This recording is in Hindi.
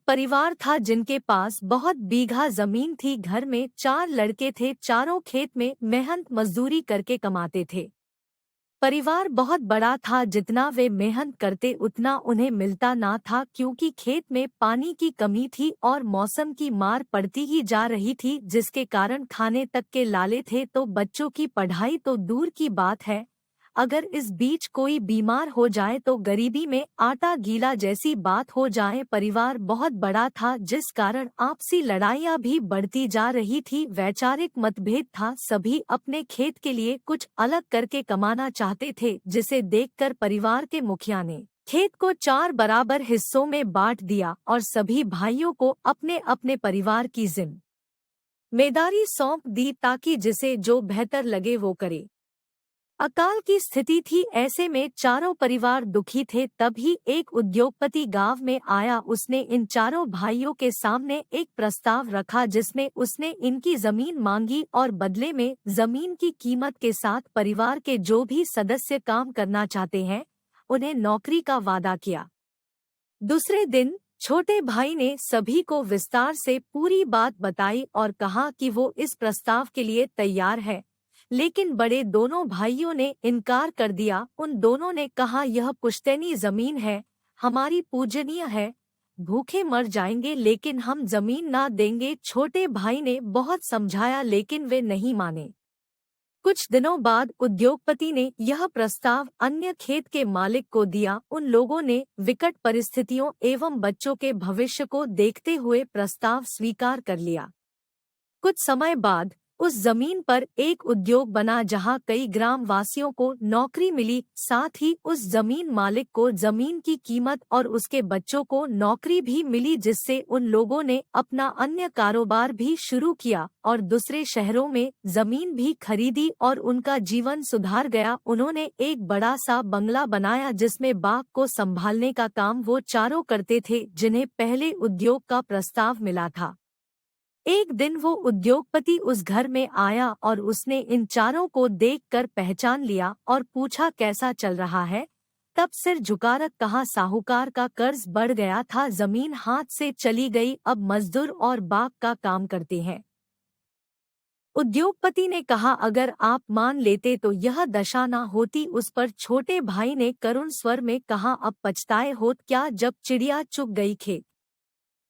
परिवार था जिनके पास बहुत बीघा जमीन थी। घर में 4 लड़के थे, चारों खेत में मेहनत मजदूरी करके कमाते थे। परिवार बहुत बड़ा था, जितना वे मेहनत करते उतना उन्हें मिलता ना था, क्योंकि खेत में पानी की कमी थी और मौसम की मार पड़ती ही जा रही थी, जिसके कारण खाने तक के लाले थे तो बच्चों की पढ़ाई तो दूर की बात है। अगर इस बीच कोई बीमार हो जाए तो गरीबी में आटा गीला जैसी बात हो जाए। परिवार बहुत बड़ा था, जिस कारण आपसी लड़ाइयाँ भी बढ़ती जा रही थी। वैचारिक मतभेद था, सभी अपने खेत के लिए कुछ अलग करके कमाना चाहते थे, जिसे देखकर परिवार के मुखिया ने खेत को 4 बराबर हिस्सों में बांट दिया और सभी भाइयों को अपने अपने परिवार की जिम्मेदारी सौंप दी, ताकि जिसे जो बेहतर लगे वो करे। अकाल की स्थिति थी, ऐसे में चारों परिवार दुखी थे। तभी एक उद्योगपति गांव में आया। उसने इन चारों भाइयों के सामने एक प्रस्ताव रखा, जिसमें उसने इनकी जमीन मांगी और बदले में जमीन की कीमत के साथ परिवार के जो भी सदस्य काम करना चाहते हैं उन्हें नौकरी का वादा किया। दूसरे दिन छोटे भाई ने सभी को विस्तार से पूरी बात बताई और कहा कि वो इस प्रस्ताव के लिए तैयार है, लेकिन बड़े दोनों भाइयों ने इनकार कर दिया। उन दोनों ने कहा, यह पुश्तैनी जमीन है, हमारी पूजनीय है, भूखे मर जाएंगे लेकिन हम जमीन ना देंगे। छोटे भाई ने बहुत समझाया लेकिन वे नहीं माने। कुछ दिनों बाद उद्योगपति ने यह प्रस्ताव अन्य खेत के मालिक को दिया। उन लोगों ने विकट परिस्थितियों एवं बच्चों के भविष्य को देखते हुए प्रस्ताव स्वीकार कर लिया। कुछ समय बाद उस जमीन पर एक उद्योग बना, जहां कई ग्राम वासियों को नौकरी मिली। साथ ही उस जमीन मालिक को जमीन की कीमत और उसके बच्चों को नौकरी भी मिली, जिससे उन लोगों ने अपना अन्य कारोबार भी शुरू किया और दूसरे शहरों में जमीन भी खरीदी और उनका जीवन सुधार गया। उन्होंने एक बड़ा सा बंगला बनाया, जिसमें बाग को संभालने का काम वो चारों करते थे, जिन्हें पहले उद्योग का प्रस्ताव मिला था। एक दिन वो उद्योगपति उस घर में आया और उसने इन चारों को देखकर पहचान लिया और पूछा, कैसा चल रहा है। तब सिर झुकाकर कहा, साहूकार का कर्ज बढ़ गया था, जमीन हाथ से चली गई, अब मजदूर और बाग का काम करते हैं। उद्योगपति ने कहा, अगर आप मान लेते तो यह दशा ना होती। उस पर छोटे भाई ने करुण स्वर में कहा, अब पछताए होत क्या, जब चिड़िया चुग गई खेत।